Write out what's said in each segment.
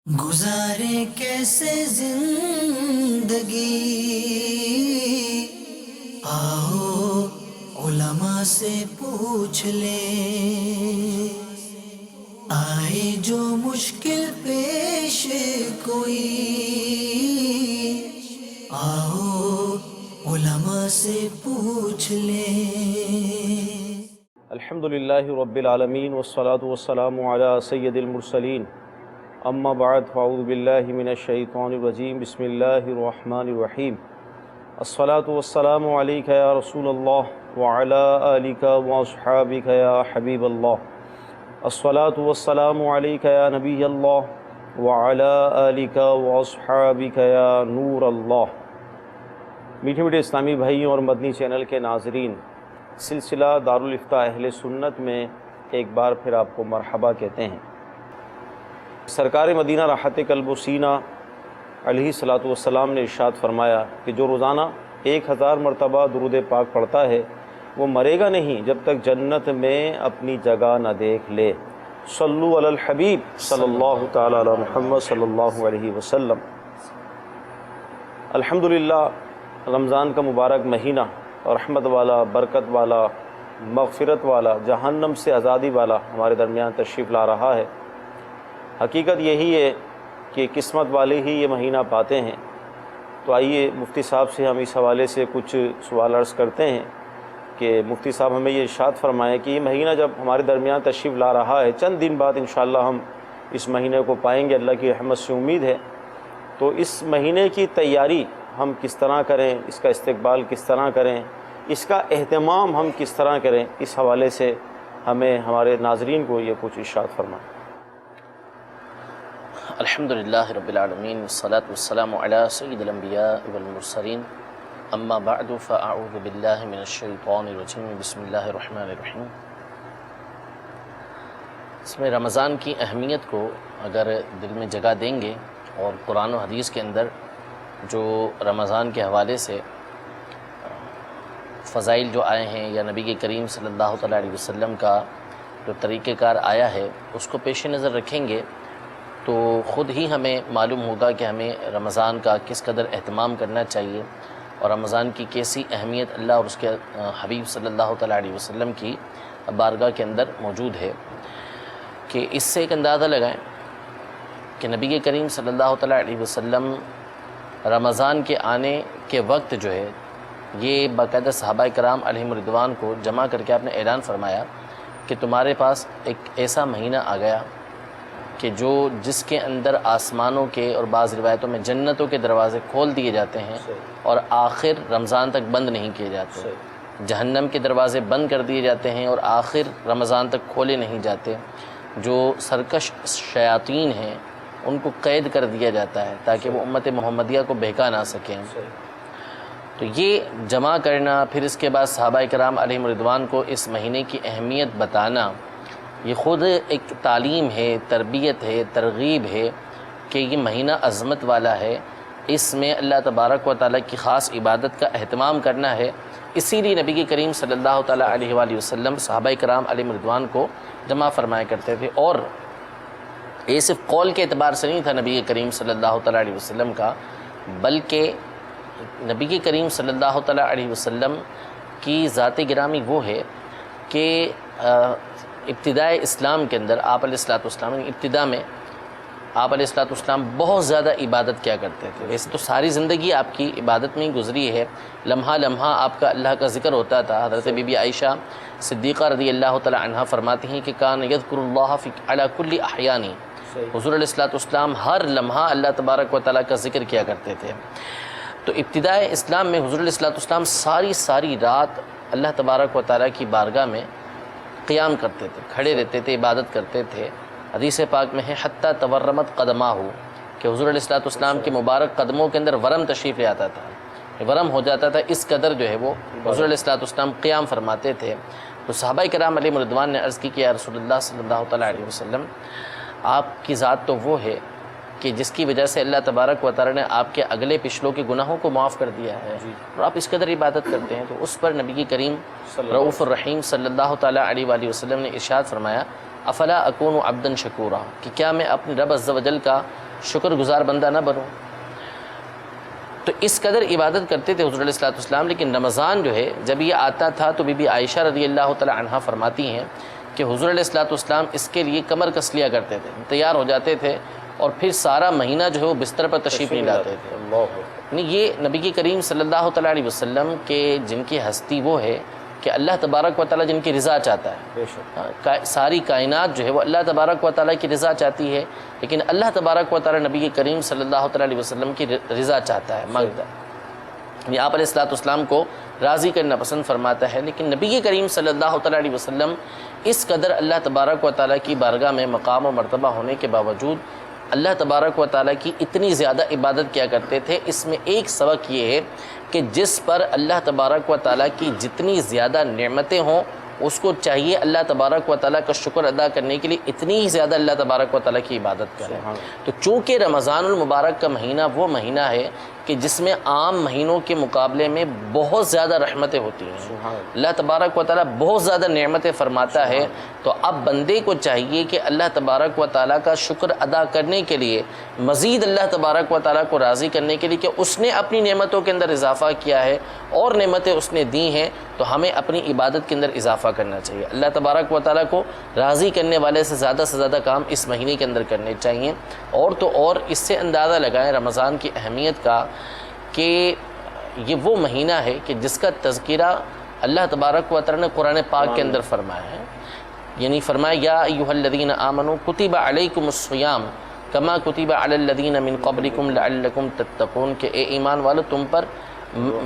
گزارے کیسے زندگی، آؤ علماء سے پوچھ لیں، آئے جو مشکل پیش کوئی، آؤ علماء سے پوچھ لیں۔ الحمدللہ رب العالمین والصلاة والسلام علی سید المرسلین، اما بعد فاعوذ باللہ من الشیطان الرجیم، بسم اللہ الرحمن الرحیم۔ الصلاة والسلام علیک یا رسول اللہ وعلی آلک واصحابک یا حبیب اللہ۔ الصلاة والسلام علیک یا نبی اللہ وعلی آلک واصحابک یا نور اللہ۔ میٹھے میٹھے اسلامی بھائیوں اور مدنی چینل کے ناظرین، سلسلہ دارالافتاء اہل سنت میں ایک بار پھر آپ کو مرحبا کہتے ہیں۔ سرکار مدینہ راحت قلب و سینہ علیہ الصلاۃ والسلام نے ارشاد فرمایا کہ جو روزانہ 1000 مرتبہ درود پاک پڑھتا ہے وہ مرے گا نہیں جب تک جنت میں اپنی جگہ نہ دیکھ لے۔ صلو علی الحبیب صلی اللہ تعالی علی محمد صلی اللہ علیہ وسلم۔ الحمدللہ رمضان کا مبارک مہینہ رحمت والا، برکت والا، مغفرت والا، جہنم سے آزادی والا ہمارے درمیان تشریف لا رہا ہے۔ حقیقت یہی ہے کہ قسمت والے ہی یہ مہینہ پاتے ہیں۔ تو آئیے مفتی صاحب سے ہم اس حوالے سے کچھ سوال عرض کرتے ہیں کہ مفتی صاحب ہمیں یہ ارشاد فرمائیں کہ یہ مہینہ جب ہمارے درمیان تشریف لا رہا ہے، چند دن بعد انشاءاللہ ہم اس مہینے کو پائیں گے، اللہ کی رحمت سے امید ہے، تو اس مہینے کی تیاری ہم کس طرح کریں، اس کا استقبال کس طرح کریں، اس کا اہتمام ہم کس طرح کریں، اس حوالے سے ہمیں ہمارے ناظرین کو یہ کچھ ارشاد فرمائیں۔ الحمدللہ رب العالمین والصلاة والسلام علی سید الانبیاء والمرسلین، اما بعد فاعوذ باللہ من الشیطان الرجیم، بسم اللہ الرحمن الرحیم۔ اس میں رمضان کی اہمیت کو اگر دل میں جگہ دیں گے اور قرآن و حدیث کے اندر جو رمضان کے حوالے سے فضائل جو آئے ہیں یا نبی کریم صلی اللہ علیہ وسلم کا جو طریقہ کار آیا ہے اس کو پیش نظر رکھیں گے تو خود ہی ہمیں معلوم ہوگا کہ ہمیں رمضان کا کس قدر اہتمام کرنا چاہیے اور رمضان کی کیسی اہمیت اللہ اور اس کے حبیب صلی اللہ علیہ وسلم کی بارگاہ کے اندر موجود ہے، کہ اس سے ایک اندازہ لگائیں کہ نبی کریم صلی اللہ علیہ وسلم رمضان کے آنے کے وقت جو ہے یہ باقاعدہ صحابہ کرام علیہم رضوان کو جمع کر کے آپ نے اعلان فرمایا کہ تمہارے پاس ایک ایسا مہینہ آ گیا کہ جس کے اندر آسمانوں کے اور بعض روایتوں میں جنتوں کے دروازے کھول دیے جاتے ہیں اور آخر رمضان تک بند نہیں کیے جاتے، جہنم کے دروازے بند کر دیے جاتے ہیں اور آخر رمضان تک کھولے نہیں جاتے، جو سرکش شیاطین ہیں ان کو قید کر دیا جاتا ہے تاکہ وہ امت محمدیہ کو بہکا نہ سکیں۔ تو یہ جمع کرنا، پھر اس کے بعد صحابہ کرام علیہم رضوان کو اس مہینے کی اہمیت بتانا، یہ خود ایک تعلیم ہے، تربیت ہے، ترغیب ہے کہ یہ مہینہ عظمت والا ہے، اس میں اللہ تبارک و تعالیٰ کی خاص عبادت کا اہتمام کرنا ہے۔ اسی لیے نبی کریم صلی اللہ تعالیٰ علیہ وآلہ وسلم صحابہ کرام علیہم رضوان کو جمع فرمایا کرتے تھے، اور یہ صرف قول کے اعتبار سے نہیں تھا نبی کریم صلی اللہ تعالیٰ علیہ وسلم کا، بلکہ نبی کریم صلی اللہ تعالیٰ علیہ وسلم کی ذات گرامی وہ ہے کہ ابتدائے اسلام کے اندر آپ علیہ السلام ابتدا میں آپ علیہ السلام بہت زیادہ عبادت کیا کرتے تھے۔ ویسے تو ساری زندگی آپ کی عبادت میں ہی گزری ہے، لمحہ لمحہ آپ کا اللہ کا ذکر ہوتا تھا۔ حضرت بی بی عائشہ صدیقہ رضی اللہ تعالی عنہا فرماتی ہیں کہ کان یذکر اللہ فی علی کل احیانی، حضور علیہ السلام ہر لمحہ اللہ تبارک و تعالیٰ کا ذکر کیا کرتے تھے۔ تو ابتدائے اسلام میں حضور علیہ السلام ساری رات اللہ تبارک و تعالیٰ کی بارگاہ میں قیام کرتے تھے، کھڑے رہتے تھے، عبادت کرتے تھے۔ حدیث پاک میں ہے حتیٰ تورمت قدمہ، کہ حضور علیہ السلام کے مبارک قدموں کے اندر ورم تشریف لے آتا تھا، ورم ہو جاتا تھا، اس قدر جو ہے وہ حضور علیہ السلام قیام فرماتے تھے۔ تو صحابہ کرام علیہم رضوان نے عرض کی کہ یا رسول اللہ صلی اللہ تعالیٰ علیہ وسلم، آپ کی ذات تو وہ ہے کہ جس کی وجہ سے اللہ تبارک و تعالیٰ نے آپ کے اگلے پچھلوں کے گناہوں کو معاف کر دیا ہے، اور آپ اس قدر عبادت کرتے ہیں۔ تو اس پر نبی کریم رؤوف الرحیم صلی اللہ تعالیٰ علیہ وآلہ وسلم نے ارشاد فرمایا افلا اکون عبدا شکورا، کہ کیا میں اپنے رب عز و جل کا شکر گزار بندہ نہ بنوں؟ تو اس قدر عبادت کرتے تھے حضور علیہ الصلوۃ والسلام. لیکن رمضان جو ہے جب یہ آتا تھا تو بی بی عائشہ رضی اللہ تعالی عنہا فرماتی ہیں کہ حضور علیہ الصلوۃ والسلام اس کے لیے کمر کس لیا کرتے تھے، تیار ہو جاتے تھے اور پھر سارا مہینہ جو ہے وہ بستر پر تشریف نہیں لاتے تھے. یعنی یہ نبی کی کریم صلی اللہ تعالیٰ علیہ وسلم کے جن کی ہستی وہ ہے کہ اللہ تبارک و تعالیٰ جن کی رضا چاہتا ہے. ساری کائنات جو ہے وہ اللہ تبارک و تعالیٰ کی رضا چاہتی ہے، لیکن اللہ تبارک و تعالیٰ نبی کریم صلی اللہ تعالیٰ علیہ وسلم کی رضا چاہتا ہے، مانگتا ہے. یعنی آپ علیہ الصلوۃ والسلام کو راضی کرنا پسند فرماتا ہے. لیکن نبی کریم صلی اللہ تعالیٰ علیہ وسلم اس قدر اللہ تبارک و تعالیٰ کی بارگاہ میں مقام و مرتبہ ہونے کے باوجود اللہ تبارک و تعالیٰ کی اتنی زیادہ عبادت کیا کرتے تھے. اس میں ایک سبق یہ ہے کہ جس پر اللہ تبارک و تعالیٰ کی جتنی زیادہ نعمتیں ہوں اس کو چاہیے اللہ تبارک و تعالیٰ کا شکر ادا کرنے کے لیے اتنی ہی زیادہ اللہ تبارک و تعالیٰ کی عبادت کریں. تو چونکہ رمضان المبارک کا مہینہ وہ مہینہ ہے کہ جس میں عام مہینوں کے مقابلے میں بہت زیادہ رحمتیں ہوتی ہیں، اللہ تبارک و تعالیٰ بہت زیادہ نعمتیں فرماتا ہے. تو اب بندے کو چاہیے کہ اللہ تبارک و تعالیٰ کا شکر ادا کرنے کے لیے، مزید اللہ تبارک و تعالیٰ کو راضی کرنے کے لیے کہ اس نے اپنی نعمتوں کے اندر اضافہ کیا ہے اور نعمتیں اس نے دی ہیں، تو ہمیں اپنی عبادت کے اندر اضافہ کرنا چاہیے. اللہ تبارک و تعالیٰ کو راضی کرنے والے سے زیادہ کام اس مہینے کے اندر کرنے چاہیے. اور تو اور اس سے اندازہ لگائیں رمضان کی اہمیت کا کہ یہ وہ مہینہ ہے کہ جس کا تذکرہ اللہ تبارک و تعالیٰ نے قرآن پاک کے اندر فرمایا ہے. یعنی فرمایا یا ایھا الذین آمنوا کتب علیکم الصیام کما کتب علی الذین من قبلکم لعلکم تتقون، کہ اے ایمان والو تم پر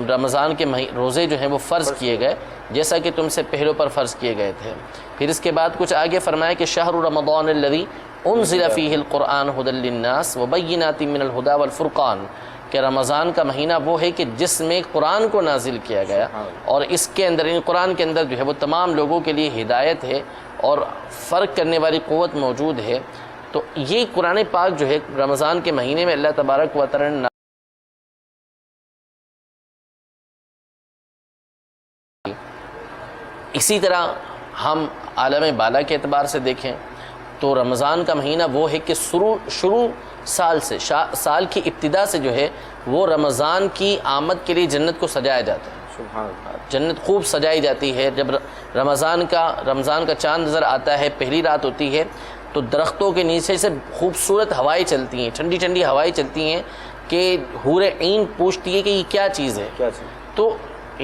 رمضان کے روزے جو ہیں وہ فرض کیے گئے جیسا کہ تم سے پہلوں پر فرض کیے گئے تھے. پھر اس کے بعد کچھ آگے فرمایا کہ شہر رمضان الذی انزل فیہ القرآن ھدی للناس وبینات من الھدی والفرقان، کہ رمضان کا مہینہ وہ ہے کہ جس میں قرآن کو نازل کیا گیا اور اس کے اندر قرآن کے اندر جو ہے وہ تمام لوگوں کے لیے ہدایت ہے اور فرق کرنے والی قوت موجود ہے. تو یہ قرآن پاک جو ہے رمضان کے مہینے میں اللہ تبارک و تعالی نے اسی طرح ہم عالم بالا کے اعتبار سے دیکھیں تو رمضان کا مہینہ وہ ہے کہ شروع سال سے سال کی ابتدا سے جو ہے وہ رمضان کی آمد کے لیے جنت کو سجایا جاتا ہے. سبحان اللہ. جنت خوب سجائی جاتی ہے. جب رمضان کا چاند نظر آتا ہے، پہلی رات ہوتی ہے، تو درختوں کے نیچے سے خوبصورت ہوائیں چلتی ہیں، ٹھنڈی ٹھنڈی ہوائیں چلتی ہیں کہ حور عین پوچھتی ہے کہ یہ کیا چیز ہے. تو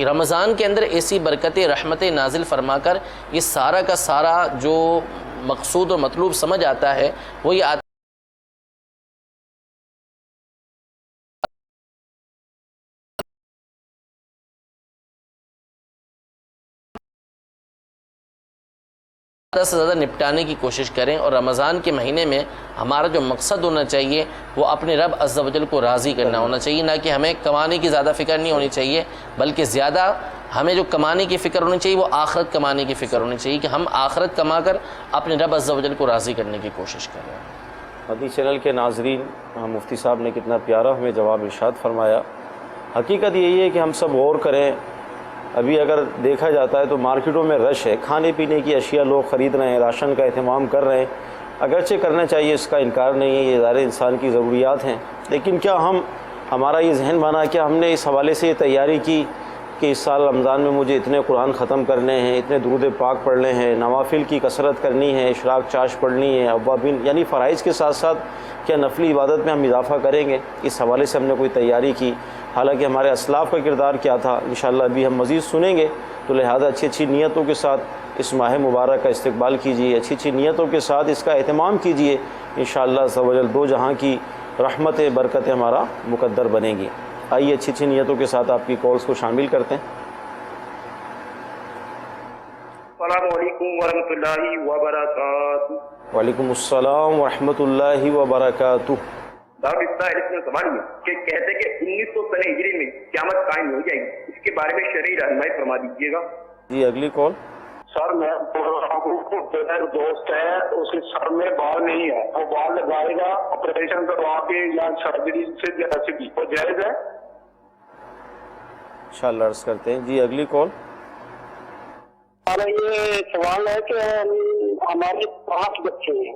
رمضان کے اندر ایسی برکتیں رحمتیں نازل فرما کر یہ سارا کا سارا جو مقصود اور مطلوب سمجھ آتا ہے وہ یہ آتا سے زیادہ نپٹانے کی کوشش کریں. اور رمضان کے مہینے میں ہمارا جو مقصد ہونا چاہیے وہ اپنے رب عز و جل کو راضی کرنا ہونا چاہیے، نہ کہ ہمیں کمانے کی زیادہ فکر نہیں ہونی چاہیے، بلکہ زیادہ ہمیں جو کمانے کی فکر ہونی چاہیے وہ آخرت کمانے کی فکر ہونی چاہیے کہ ہم آخرت کما کر اپنے رب عز و جل کو راضی کرنے کی کوشش کریں. مدنی چینل کے ناظرین، مفتی صاحب نے کتنا پیارا ہمیں جواب ارشاد فرمایا. حقیقت یہی ہے کہ ہم سب غور کریں. ابھی اگر دیکھا جاتا ہے تو مارکیٹوں میں رش ہے، کھانے پینے کی اشیاء لوگ خرید رہے ہیں، راشن کا اہتمام کر رہے ہیں. اگرچہ کرنا چاہیے، اس کا انکار نہیں ہے، یہ ظاہر انسان کی ضروریات ہیں. لیکن کیا ہمارا یہ ذہن بنا، کیا ہم نے اس حوالے سے یہ تیاری کی کہ اس سال رمضان میں مجھے اتنے قرآن ختم کرنے ہیں، اتنے درود پاک پڑھنے ہیں، نوافل کی کثرت کرنی ہے، اشراق چاش پڑھنی ہے، اوابین یعنی فرائض کے ساتھ ساتھ کیا نفلی عبادت میں ہم اضافہ کریں گے؟ اس حوالے سے ہم نے کوئی تیاری کی. حالانکہ ہمارے اسلاف کا کردار کیا تھا انشاءاللہ ابھی ہم مزید سنیں گے. تو لہذا اچھی نیتوں کے ساتھ اس ماہ مبارک کا استقبال کیجیے، اچھی نیتوں کے ساتھ اس کا اہتمام کیجیے. انشاءاللہ عز و جل دو جہاں کی رحمتیں برکتیں ہمارا مقدر بنیں گی. آئیے اچھی نیتوں کے ساتھ آپ کی کالز کو شامل کرتے ہیں. السلام علیکم ورحمۃ اللہ وبرکاتہ. وعلیکم السلام ورحمۃ اللہ وبرکاتہ. سوال کہ کہتے کہ 1900 ہجری میں قیامت قائم ہو جائے گی، اس کے بارے میں شرعی رہنمائی فرما دیجیے گا. جی اگلی کال. سر میں دوست ہے، اس کے سر میں بال نہیں ہے، وہ بال لگائے گا آپریشن کروا کے یا سرجری سے بھی، وہ جائز ہے؟ انشاءاللہ عرض کرتے ہیں. جی اگلی کال. یہ سوال ہے کہ ہمارے 5 بچے ہیں،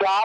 4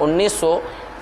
1900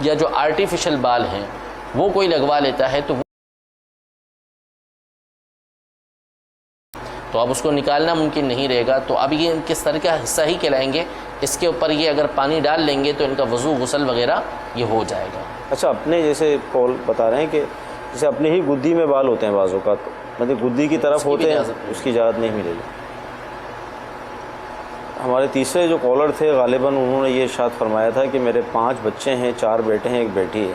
یا جو آرٹیفیشل بال ہیں وہ کوئی لگوا لیتا ہے تو اب اس کو نکالنا ممکن نہیں رہے گا. تو اب یہ ان کے سر کا حصہ ہی کہلائیں گے. اس کے اوپر یہ اگر پانی ڈال لیں گے تو ان کا وضو غسل وغیرہ یہ ہو جائے گا. اچھا اپنے جیسے قول بتا رہے ہیں کہ جیسے اپنے ہی گدی میں بال ہوتے ہیں بعض اوقات، مطلب گدی کی طرف ہوتے ہیں، اس کی اجازت نہیں ملے گی. ہمارے تیسرے جو کالر تھے غالباً انہوں نے یہ ارشاد فرمایا تھا کہ میرے 5 بچے ہیں، 4 بیٹے ہیں، 1 بیٹی ہے.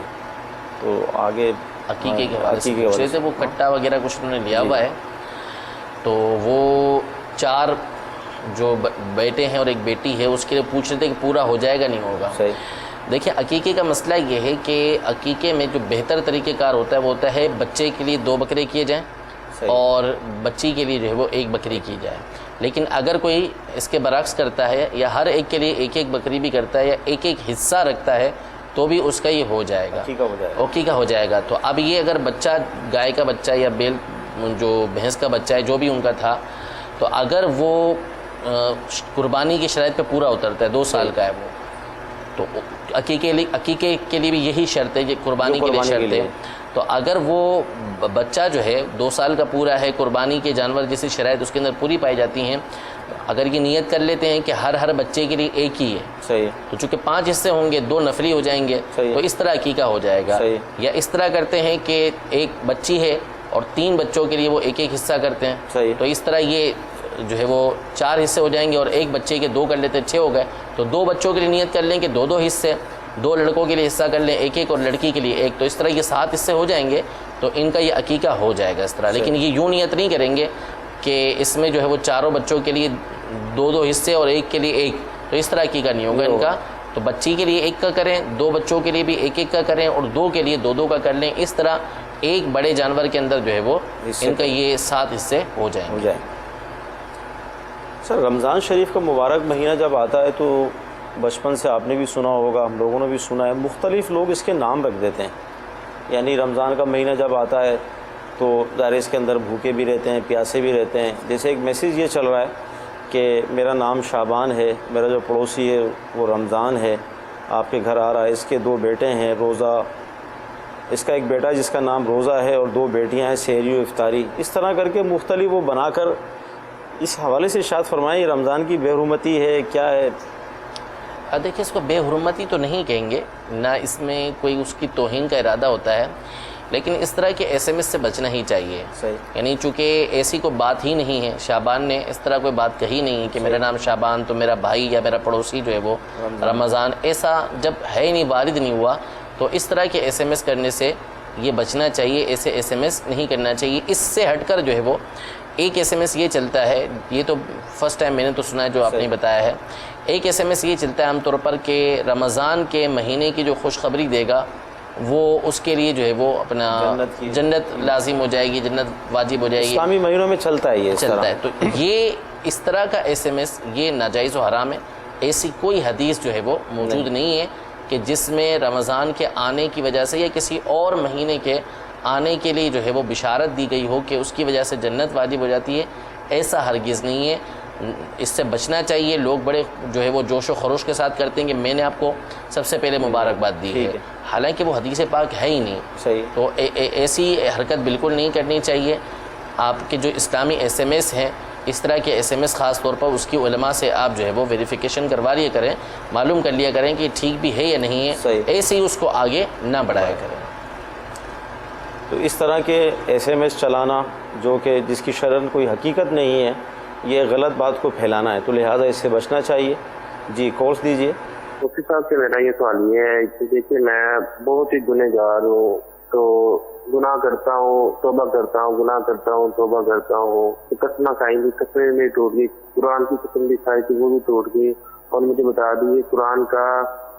تو آگے عقیقے کے حوالے سے وہ کٹا وغیرہ کچھ انہوں نے لیا ہوا ہے. تو وہ 4 جو بیٹے ہیں اور 1 بیٹی ہے اس کے لیے پوچھ رہے تھے کہ پورا ہو جائے گا نہیں ہوگا. صحیح. دیکھیں عقیقے کا مسئلہ یہ ہے کہ عقیقے میں جو بہتر طریقہ کار ہوتا ہے وہ ہوتا ہے بچے کے لیے 2 بکرے کیے جائیں اور بچی کے لیے جو ہے وہ 1 بکری کی جائے. لیکن اگر کوئی اس کے برعکس کرتا ہے یا ہر ایک کے لیے 1 بکری بھی کرتا ہے یا 1 حصہ رکھتا ہے تو بھی اس کا یہ ہو جائے گا، عقیقہ ہو جائے گا. تو اب یہ اگر بچہ گائے کا بچہ یا بیل جو بھینس کا بچہ ہے جو بھی ان کا تھا، تو اگر وہ قربانی کی شرائط پہ پورا اترتا ہے، 2 سال کا ہے وہ، تو عقیقے کے لیے بھی یہی شرط ہے، یہ قربانی کے لیے شرط ہے. تو اگر وہ بچہ جو ہے 2 سال کا پورا ہے، قربانی کے جانور جیسی شرائط اس کے اندر پوری پائی جاتی ہیں، اگر یہ نیت کر لیتے ہیں کہ ہر بچے کے لیے 1 ہی ہے، صحیح، تو چونکہ 5 حصے ہوں گے، 2 نفلی ہو جائیں گے، تو اس طرح عقیقہ ہو جائے گا. یا اس طرح کرتے ہیں کہ 1 بچی ہے اور 3 بچوں کے لیے وہ 1 حصہ کرتے ہیں، تو اس طرح یہ جو ہے وہ 4 حصے ہو جائیں گے اور 1 بچے کے 2 کر لیتے 6 ہو گئے. تو 2 بچوں کے لیے نیت کر لیں کہ 2 حصے، 2 لڑکوں کے لیے حصہ کر لیں 1 اور لڑکی کے لیے 1، تو اس طرح یہ 7 حصے ہو جائیں گے. تو ان کا یہ عقیقہ ہو جائے گا اس طرح. لیکن یہ یوں نیت نہیں کریں گے کہ اس میں جو ہے وہ 4 بچوں کے لیے 2 حصے اور 1 کے لیے 1، تو اس طرح عقیقہ نہیں ہوگا ان کا. تو بچی کے لیے 1 کا کریں، 2 بچوں کے لیے بھی 1 کا کریں اور 2 کے لیے 2 کا کر لیں. اس طرح ایک بڑے جانور کے اندر جو ہے وہ ان کا یہ 7 حصے ہو جائیں گے. سر رمضان شریف کا مبارک مہینہ جب آتا ہے تو بچپن سے آپ نے بھی سنا ہوگا، ہم لوگوں نے بھی سنا ہے، مختلف لوگ اس کے نام رکھ دیتے ہیں. یعنی رمضان کا مہینہ جب آتا ہے تو ظاہر اس کے اندر بھوکے بھی رہتے ہیں، پیاسے بھی رہتے ہیں. جیسے ایک میسیج یہ چل رہا ہے کہ میرا نام شعبان ہے، میرا جو پڑوسی ہے وہ رمضان ہے، آپ کے گھر آ رہا ہے، اس کے 2 بیٹے ہیں، روزہ، اس کا 1 بیٹا جس کا نام روزہ ہے اور 2 بیٹیاں ہیں، سحری و افطاری. اس طرح کر کے مختلف وہ بنا کر اس حوالے سے ارشاد فرمائیں رمضان کی بے حرمتی ہے کیا ہے؟ دیکھیں اس کو بے حرمتی تو نہیں کہیں گے، نہ اس میں کوئی اس کی توہین کا ارادہ ہوتا ہے، لیکن اس طرح کے SMS سے بچنا ہی چاہیے. یعنی چونکہ ایسی کوئی بات ہی نہیں ہے، شعبان نے اس طرح کوئی بات کہی نہیں ہے کہ میرا نام شعبان تو میرا بھائی یا میرا پڑوسی جو ہے وہ رمضان، ایسا جب ہے ہی نہیں، وارد نہیں ہوا. تو اس طرح کے SMS کرنے سے یہ بچنا چاہیے، ایسے SMS نہیں کرنا چاہیے. اس سے ہٹ کر جو ہے وہ ایک SMS یہ چلتا ہے، یہ تو فرسٹ ٹائم میں نے تو سنا ہے جو آپ نے بتایا ہے. ایک SMS یہ چلتا ہے عام طور پر کہ رمضان کے مہینے کی جو خوشخبری دے گا وہ اس کے لیے جو ہے وہ اپنا جنت لازم ہو جائے گی، جنت واجب ہو جائے گی. اسلامی مہینوں میں چلتا ہے، یہ چلتا ہے. تو یہ اس طرح کا SMS یہ ناجائز و حرام ہے. ایسی کوئی حدیث جو ہے وہ موجود نہیں ہے کہ جس میں رمضان کے آنے کی وجہ سے یا کسی اور مہینے کے آنے کے لیے جو ہے وہ بشارت دی گئی ہو کہ اس کی وجہ سے جنت واجب ہو جاتی ہے. ایسا ہرگز نہیں ہے. اس سے بچنا چاہیے. لوگ بڑے جو ہے وہ جوش و خروش کے ساتھ کرتے ہیں کہ میں نے آپ کو سب سے پہلے مبارکباد دی ہے، حالانکہ وہ حدیث پاک ہے ہی نہیں. صحیح. تو ایسی حرکت بالکل نہیں کرنی چاہیے. آپ کے جو اسلامی SMS ہیں، اس طرح کے SMS خاص طور پر اس کی علماء سے آپ جو ہے وہ ویریفیکیشن کروا لیا کریں، معلوم کر لیا کریں کہ ٹھیک بھی ہے یا نہیں ہے. ایسے ہی اس کو آگے نہ بڑھایا کریں. تو اس طرح کے SMS چلانا جو کہ جس کی شرعاً کوئی حقیقت نہیں ہے، یہ غلط بات کو پھیلانا ہے، تو لہٰذا اس سے بچنا چاہیے. جی کورس دیجیے. مفتی صاحب سے میرا یہ سوال یہ ہے کہ دیکھیے میں بہت ہی گنہگار ہوں، تو گناہ کرتا ہوں، توبہ کرتا ہوں، گناہ کرتا ہوں، توبہ کرتا ہوں. قسمیں کھائی تھی، قسمیں بھی ٹوٹ گئی، قرآن کی قسم بھی کھائی تھی وہ بھی ٹوٹ گئی. اور مجھے بتا دیجیے قرآن کا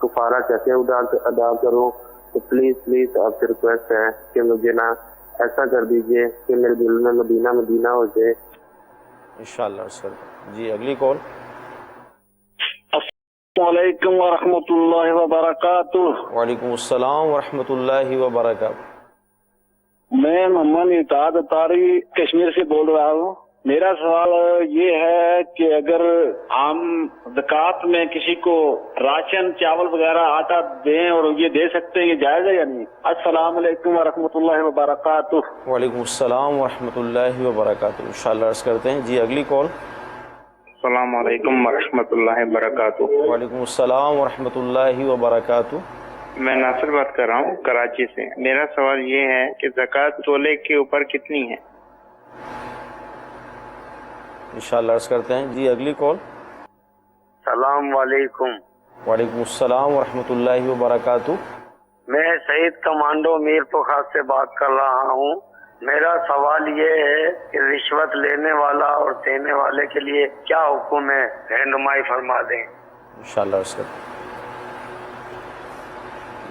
کفارہ کیسے ادا کروں. تو پلیز آپ سے ریکویسٹ ہے کہ مجھے نا ایسا کر دیجیے کہ میرے دل میں مدینہ ہو جائے انشاءاللہ سر. جی اگلی کال. السلام علیکم ورحمۃ اللہ وبرکاتہ. وعلیکم السلام ورحمۃ اللہ وبرکاتہ. میں محمد اتحاد اتاری کشمیر سے بول رہا ہوں. میرا سوال یہ ہے کہ اگر عام زکوٰۃ میں کسی کو راشن چاول وغیرہ آٹا دیں اور یہ دے سکتے ہیں، یہ جائز ہے یا نہیں؟ السلام علیکم ورحمۃ اللہ وبرکاتہ۔ وعلیکم السلام ورحمۃ اللہ وبرکاتہ۔ انشاءاللہ عرض کرتے ہیں۔ جی اگلی کال۔ السلام علیکم ورحمۃ اللہ وبرکاتہ۔ وعلیکم السلام ورحمۃ اللہ وبرکاتہ۔ میں ناصر بات کر رہا ہوں کراچی سے۔ میرا سوال یہ ہے کہ زکوٰۃ تولے کے اوپر کتنی ہے؟ انشاءاللہ عرض کرتے ہیں۔ جی اگلی کال۔ السلام علیکم، وعلیکم السلام ورحمۃ اللہ وبرکاتہ۔ میں سعید کمانڈو میر پوخا سے بات کر رہا ہوں۔ میرا سوال یہ ہے کہ رشوت لینے والا اور دینے والے کے لیے کیا حکم ہے، رہنمائی فرما دیں۔ انشاءاللہ عرض کرتے ہیں۔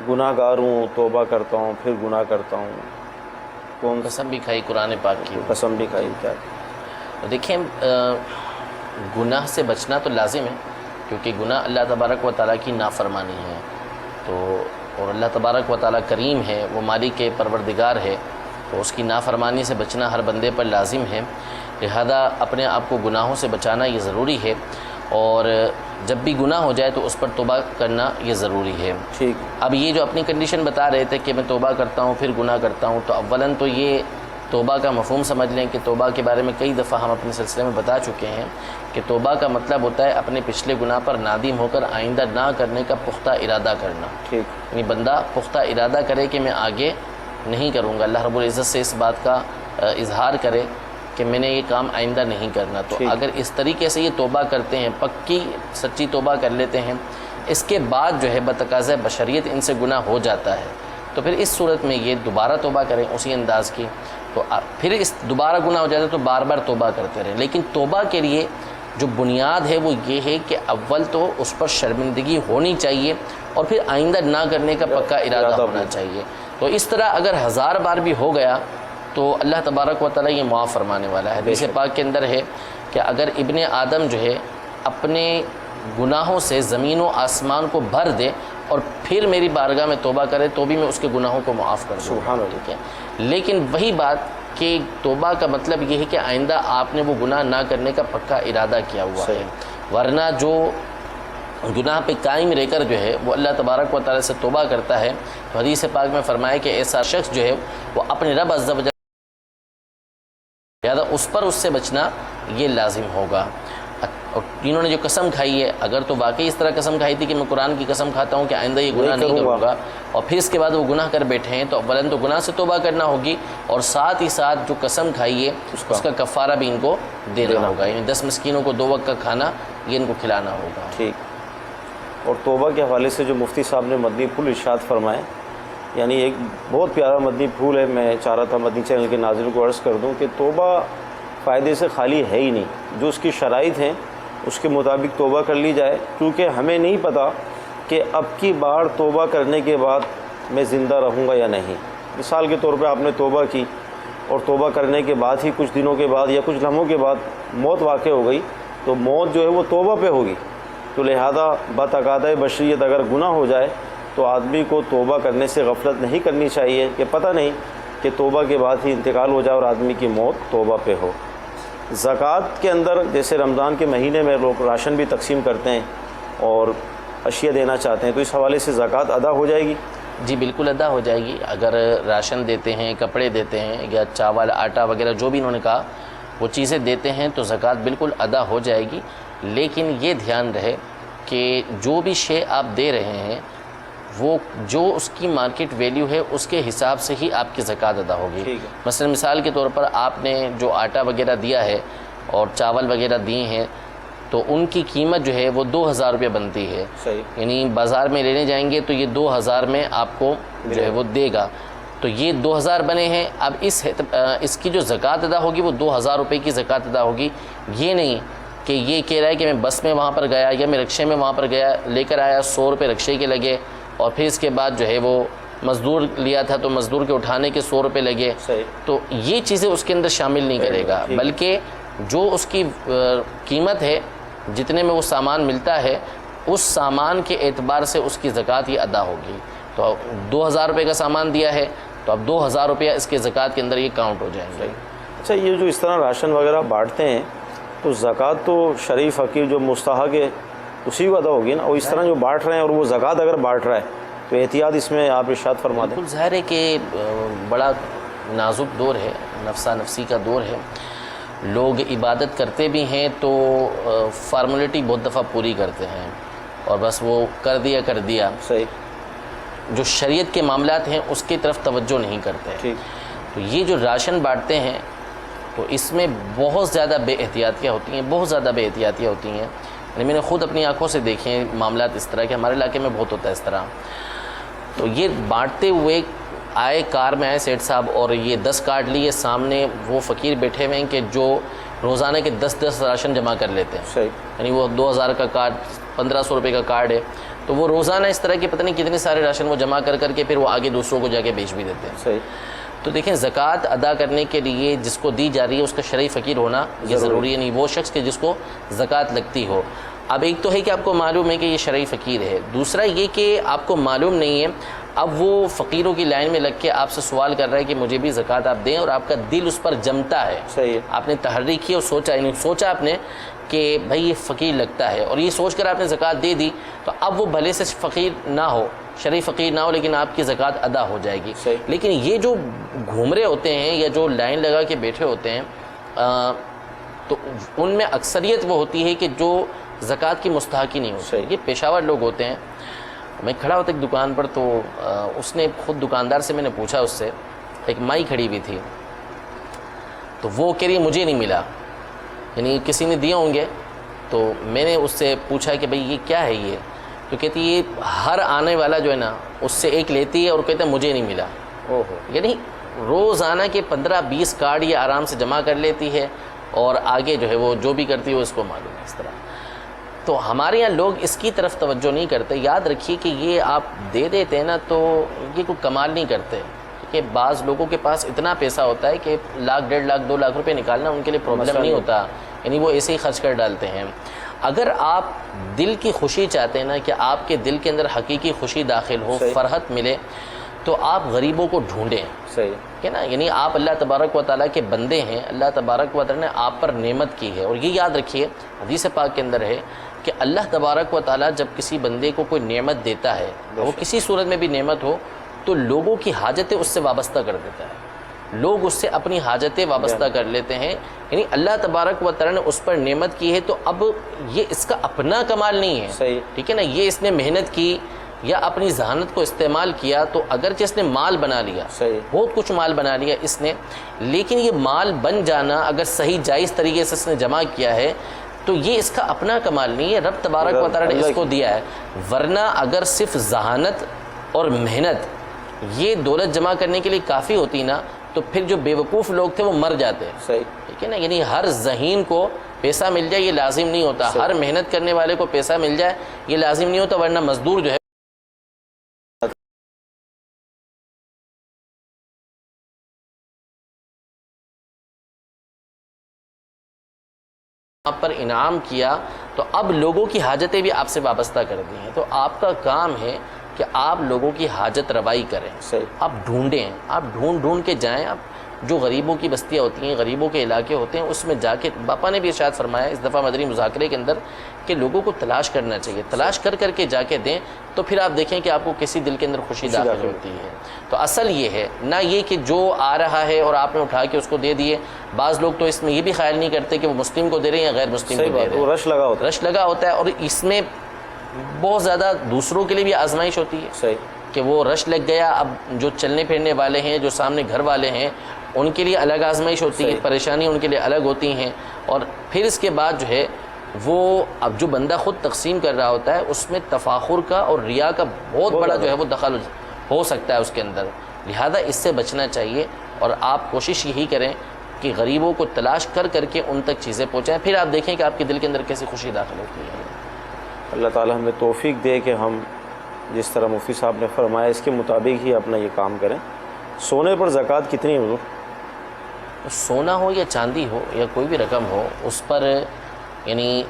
گناہ گار ہوں، توبہ کرتا ہوں، پھر گناہ کرتا ہوں، کون قسم بھی کھائی قرآن پاک کی۔ قسم بھی کھائی کیا؟ دیکھیں گناہ سے بچنا تو لازم ہے، کیونکہ گناہ اللہ تبارک و تعالیٰ کی نافرمانی ہے، تو اور اللہ تبارک و تعالیٰ کریم ہے، وہ مالک پروردگار ہے، تو اس کی نافرمانی سے بچنا ہر بندے پر لازم ہے۔ لہذا اپنے آپ کو گناہوں سے بچانا یہ ضروری ہے، اور جب بھی گناہ ہو جائے تو اس پر توبہ کرنا یہ ضروری ہے۔ ٹھیک۔ اب یہ جو اپنی کنڈیشن بتا رہے تھے کہ میں توبہ کرتا ہوں پھر گناہ کرتا ہوں، تو اولاً تو یہ توبہ کا مفہوم سمجھ لیں کہ توبہ کے بارے میں کئی دفعہ ہم اپنے سلسلے میں بتا چکے ہیں کہ توبہ کا مطلب ہوتا ہے اپنے پچھلے گناہ پر نادم ہو کر آئندہ نہ کرنے کا پختہ ارادہ کرنا۔ ٹھیک۔ یعنی بندہ پختہ ارادہ کرے کہ میں آگے نہیں کروں گا، اللہ رب العزت سے اس بات کا اظہار کرے کہ میں نے یہ کام آئندہ نہیں کرنا۔ تو اگر اس طریقے سے یہ توبہ کرتے ہیں، پکی سچی توبہ کر لیتے ہیں، اس کے بعد جو ہے بتقاضۂ بشریت ان سے گناہ ہو جاتا ہے، تو پھر اس صورت میں یہ دوبارہ توبہ کریں اسی انداز کی، تو پھر اس دوبارہ گناہ ہو جاتا ہے تو بار بار توبہ کرتے رہیں۔ لیکن توبہ کے لیے جو بنیاد ہے وہ یہ ہے کہ اول تو اس پر شرمندگی ہونی چاہیے، اور پھر آئندہ نہ کرنے کا پکا ارادہ ہونا چاہیے۔ تو اس طرح اگر 1000 بار بھی ہو گیا تو اللہ تبارک و تعالیٰ یہ معاف فرمانے والا ہے۔ حدیث پاک کے اندر ہے کہ اگر ابن آدم جو ہے اپنے گناہوں سے زمین و آسمان کو بھر دے اور پھر میری بارگاہ میں توبہ کرے تو بھی میں اس کے گناہوں کو معاف کر دوں گا، ٹھیک ہے۔ لیکن وہی بات کہ توبہ کا مطلب یہ ہے کہ آئندہ آپ نے وہ گناہ نہ کرنے کا پکا ارادہ کیا ہوا ہے، ورنہ جو گناہ پہ قائم رہ کر جو ہے وہ اللہ تبارک و تعالیٰ سے توبہ کرتا ہے، تو حدیث پاک میں فرمایا کہ ایسا شخص جو ہے وہ اپنے رب عز و جل لہٰذا اس پر اس سے بچنا یہ لازم ہوگا۔ اور انہوں نے جو قسم کھائی ہے، اگر تو واقعی اس طرح قسم کھائی تھی کہ میں قرآن کی قسم کھاتا ہوں کہ آئندہ یہ گناہ نہیں کروں گا، اور پھر اس کے بعد وہ گناہ کر بیٹھے ہیں، تو اولاً تو گناہ سے توبہ کرنا ہوگی، اور ساتھ ہی ساتھ جو قسم کھائی ہے اس کا کفارہ بھی ان کو دینا ہوگا، یعنی 10 مسکینوں کو 2 وقت کا کھانا یہ ان کو کھلانا ہوگا۔ ٹھیک۔ اور توبہ کے حوالے سے جو مفتی صاحب نے مدنی پھول ارشاد فرمائے، یعنی ایک بہت پیارا مدنی پھول ہے، میں چاہ رہا تھا مدنی چینل کے ناظرین کو عرض کر دوں کہ توبہ فائدے سے خالی ہے ہی نہیں، جو اس کی شرائط ہیں اس کے مطابق توبہ کر لی جائے، کیونکہ ہمیں نہیں پتہ کہ اب کی بار توبہ کرنے کے بعد میں زندہ رہوں گا یا نہیں۔ مثال کے طور پہ آپ نے توبہ کی اور توبہ کرنے کے بعد ہی کچھ دنوں کے بعد یا کچھ لمحوں کے بعد موت واقع ہو گئی، تو موت جو ہے وہ توبہ پہ ہوگی، تو لہذا بتقاضۂ بشریت اگر گناہ ہو جائے تو آدمی کو توبہ کرنے سے غفلت نہیں کرنی چاہیے کہ پتہ نہیں کہ توبہ کے بعد ہی انتقال ہو جائے اور آدمی کی موت توبہ پہ ہو۔ زکوٰۃ کے اندر جیسے رمضان کے مہینے میں لوگ راشن بھی تقسیم کرتے ہیں اور اشیاء دینا چاہتے ہیں، تو اس حوالے سے زکوٰۃ ادا ہو جائے گی؟ جی بالکل ادا ہو جائے گی۔ اگر راشن دیتے ہیں، کپڑے دیتے ہیں، یا چاول آٹا وغیرہ جو بھی انہوں نے کہا وہ چیزیں دیتے ہیں تو زکوٰۃ بالکل ادا ہو جائے گی، لیکن یہ دھیان رہے کہ جو بھی شے آپ دے رہے ہیں وہ جو اس کی مارکیٹ ویلیو ہے اس کے حساب سے ہی آپ کی زکوٰۃ ادا ہوگی۔ مثلا مثال کے طور پر آپ نے جو آٹا وغیرہ دیا ہے اور چاول وغیرہ دیے ہیں تو ان کی قیمت جو ہے وہ 2000 روپے بنتی ہے، یعنی بازار میں لینے جائیں گے تو یہ 2000 میں آپ کو جو ہے وہ دے گا، تو یہ 2000 بنے ہیں۔ اب اس کی جو زکوٰۃ ادا ہوگی وہ 2000 روپے کی زکوٰۃ ادا ہوگی۔ یہ نہیں کہ یہ کہہ رہا ہے کہ میں بس میں وہاں پر گیا یا میں رکشے میں وہاں پر گیا، لے کر آیا 100 روپے رکشے کے لگے، اور پھر اس کے بعد جو ہے وہ مزدور لیا تھا تو مزدور کے اٹھانے کے 100 روپے لگے، تو یہ چیزیں اس کے اندر شامل نہیں کرے گا، بلکہ جو اس کی قیمت ہے جتنے میں وہ سامان ملتا ہے اس سامان کے اعتبار سے اس کی زکوٰۃ یہ ادا ہوگی۔ تو 2000 روپے کا سامان دیا ہے تو اب 2000 روپیہ اس کے زکوٰۃ کے اندر یہ کاؤنٹ ہو جائیں گے۔ اچھا، یہ جو اس طرح راشن وغیرہ بانٹتے ہیں تو زکوٰۃ تو شرعی فقیر جو مستحق ہے اسی کو ادا ہوگی نا، اور اس طرح جو بانٹ رہے ہیں اور وہ زکوٰۃ اگر بانٹ رہا ہے تو احتیاط اس میں آپ ارشاد فرما دیں۔ بالکل ظاہر ہے کہ بڑا نازک دور ہے، نفسا نفسی کا دور ہے، لوگ عبادت کرتے بھی ہیں تو فارمیلٹی بہت دفعہ پوری کرتے ہیں اور بس وہ کر دیا صحیح، جو شریعت کے معاملات ہیں اس کی طرف توجہ نہیں کرتے۔ ٹھیک، تو یہ جو راشن بانٹتے ہیں تو اس میں بہت زیادہ بے احتیاطیاں ہوتی ہیں، یعنی میں نے خود اپنی آنکھوں سے دیکھے ہیں معاملات اس طرح کے، ہمارے علاقے میں بہت ہوتا ہے اس طرح۔ تو یہ بانٹتے ہوئے آئے، کار میں آئے سیٹ صاحب اور یہ 10 کارڈ لیے، سامنے وہ فقیر بیٹھے ہوئے ہیں کہ جو روزانہ کے 10 راشن جمع کر لیتے ہیں، صحیح، یعنی وہ 2000 کا کارڈ 1500 روپے کا کارڈ ہے، تو وہ روزانہ اس طرح کے پتہ نہیں کتنے سارے راشن وہ جمع کر کے پھر وہ آگے دوسروں کو جا کے بیچ بھی دیتے ہیں۔ صحیح، تو دیکھیں زکوٰۃ ادا کرنے کے لیے جس کو دی جا رہی ہے اس کا شرعی فقیر ہونا یہ ضروری ہے، نہیں وہ شخص کہ جس کو زکوٰۃ لگتی ہو۔ اب ایک تو ہے کہ آپ کو معلوم ہے کہ یہ شرعی فقیر ہے، دوسرا یہ کہ آپ کو معلوم نہیں ہے، اب وہ فقیروں کی لائن میں لگ کے آپ سے سوال کر رہا ہے کہ مجھے بھی زکوٰۃ آپ دیں، اور آپ کا دل اس پر جمتا ہے، صحیح ہے، آپ نے تحریک کی اور سوچا آپ نے کہ بھائی یہ فقیر لگتا ہے، اور یہ سوچ کر آپ نے زکوٰۃ دے دی، تو اب وہ بھلے سے فقیر نہ ہو، شرعی فقیر نہ ہو، لیکن آپ کی زکوٰۃ ادا ہو جائے گی۔ صحیح۔ لیکن یہ جو گھوم رہے ہوتے ہیں یا جو لائن لگا کے بیٹھے ہوتے ہیں تو ان میں اکثریت وہ ہوتی ہے کہ جو زکوٰۃ کی مستحق ہی نہیں ہوتی، صحیح۔ یہ پیشہ ور لوگ ہوتے ہیں۔ میں کھڑا ہوتا ایک دکان پر تو اس نے خود دکاندار سے میں نے پوچھا، اس سے ایک مائی کھڑی ہوئی تھی تو وہ کہہ رہی ہے مجھے نہیں ملا، یعنی کسی نے دیے ہوں گے، تو میں نے اس سے پوچھا کہ بھئی یہ کیا ہے یہ، تو کہتی ہے یہ ہر آنے والا جو ہے نا اس سے ایک لیتی ہے اور کہتے ہیں مجھے نہیں ملا، یعنی روزانہ کے 15-20 کارڈ یہ آرام سے جمع کر لیتی ہے اور آگے جو ہے وہ جو بھی کرتی ہے وہ اس کو معلوم ہے اس طرح۔ تو ہمارے یہاں لوگ اس کی طرف توجہ نہیں کرتے۔ یاد رکھیے کہ یہ آپ دے دیتے ہیں نا تو یہ کوئی کمال نہیں کرتے، کہ بعض لوگوں کے پاس اتنا پیسہ ہوتا ہے کہ 1,00,000 1.5 لاکھ 2 لاکھ روپے نکالنا ان کے لیے پرابلم نہیں ہوتا، یعنی وہ ایسے ہی خرچ کر ڈالتے ہیں۔ اگر آپ دل کی خوشی چاہتے ہیں نا کہ آپ کے دل کے اندر حقیقی خوشی داخل ہو، فرحت ملے، تو آپ غریبوں کو ڈھونڈیں، صحیح کہ نا، یعنی آپ اللہ تبارک و تعالیٰ کے بندے ہیں، اللہ تبارک و تعالیٰ نے آپ پر نعمت کی ہے، اور یہ یاد رکھیے حدیث پاک کے اندر ہے کہ اللہ تبارک و تعالیٰ جب کسی بندے کو کوئی نعمت دیتا ہے، وہ کسی صورت میں بھی نعمت ہو، تو لوگوں کی حاجتیں اس سے وابستہ کر دیتا ہے، لوگ اس سے اپنی حاجتیں وابستہ کر لیتے ہیں، یعنی اللہ تبارک و تعالیٰ نے اس پر نعمت کی ہے، تو اب یہ اس کا اپنا کمال نہیں ہے، صحیح، ٹھیک ہے نا، یہ اس نے محنت کی یا اپنی ذہانت کو استعمال کیا، تو اگرچہ اس نے مال بنا لیا، صحیح، بہت کچھ مال بنا لیا اس نے، لیکن یہ مال بن جانا اگر صحیح جائز طریقے سے اس نے جمع کیا ہے تو یہ اس کا اپنا کمال نہیں ہے، رب تبارک و تعالیٰ نے اس کو دیا ہے، ورنہ اگر صرف ذہانت اور محنت یہ دولت جمع کرنے کے لیے کافی ہوتی نا تو پھر جو بیوقوف لوگ تھے وہ مر جاتے، صحیح، ٹھیک ہے نا، یعنی ہر ذہین کو پیسہ مل جائے یہ لازم نہیں ہوتا، ہر محنت کرنے والے کو پیسہ مل جائے یہ لازم نہیں ہوتا، ورنہ مزدور جو ہے آپ پر انعام کیا تو اب لوگوں کی حاجتیں بھی آپ سے وابستہ کر دی ہیں، تو آپ کا کام ہے کہ آپ لوگوں کی حاجت روائی کریں، صحیح، آپ ڈھونڈیں، آپ ڈھونڈ کے جائیں، آپ جو غریبوں کی بستیاں ہوتی ہیں، غریبوں کے علاقے ہوتے ہیں، اس میں جا کے باپا نے بھی ارشاد فرمایا اس دفعہ مدنی مذاکرے کے اندر کہ لوگوں کو تلاش کرنا چاہیے، تلاش کر کے جا کے دیں، تو پھر آپ دیکھیں کہ آپ کو کسی دل کے اندر خوشی داخل ہوتی ہے۔ تو اصل یہ ہے نہ یہ کہ جو آ رہا ہے اور آپ نے اٹھا کے اس کو دے دیے، بعض لوگ تو اس میں یہ بھی خیال نہیں کرتے کہ وہ مسلم کو دے رہے ہیں یا غیر مسلم کو دے رہے ہیں، وہ رش لگا ہوتا ہے، اور اس میں بہت زیادہ دوسروں کے لیے بھی آزمائش ہوتی ہے، صحیح، کہ وہ رش لگ گیا، اب جو چلنے پھرنے والے ہیں، جو سامنے گھر والے ہیں، ان کے لیے الگ آزمائش ہوتی ہے، پریشانی ان کے لیے الگ ہوتی ہیں، اور پھر اس کے بعد جو ہے وہ اب جو بندہ خود تقسیم کر رہا ہوتا ہے اس میں تفاخر کا اور ریا کا بہت بڑا جو ہے وہ دخل ہو سکتا ہے اس کے اندر، لہذا اس سے بچنا چاہیے، اور آپ کوشش یہی کریں کہ غریبوں کو تلاش کر کے ان تک چیزیں پہنچائیں، پھر آپ دیکھیں کہ آپ کے دل کے اندر کیسی خوشی داخل ہوتی ہے۔ اللہ تعالی ہمیں توفیق دے کہ ہم جس طرح مفتی صاحب نے فرمایا اس کے مطابق ہی اپنا یہ کام کریں۔ سونے پر زکوٰۃ کتنی ہے حضور؟ سونا ہو یا چاندی ہو یا کوئی بھی رقم ہو، اس پر یعنی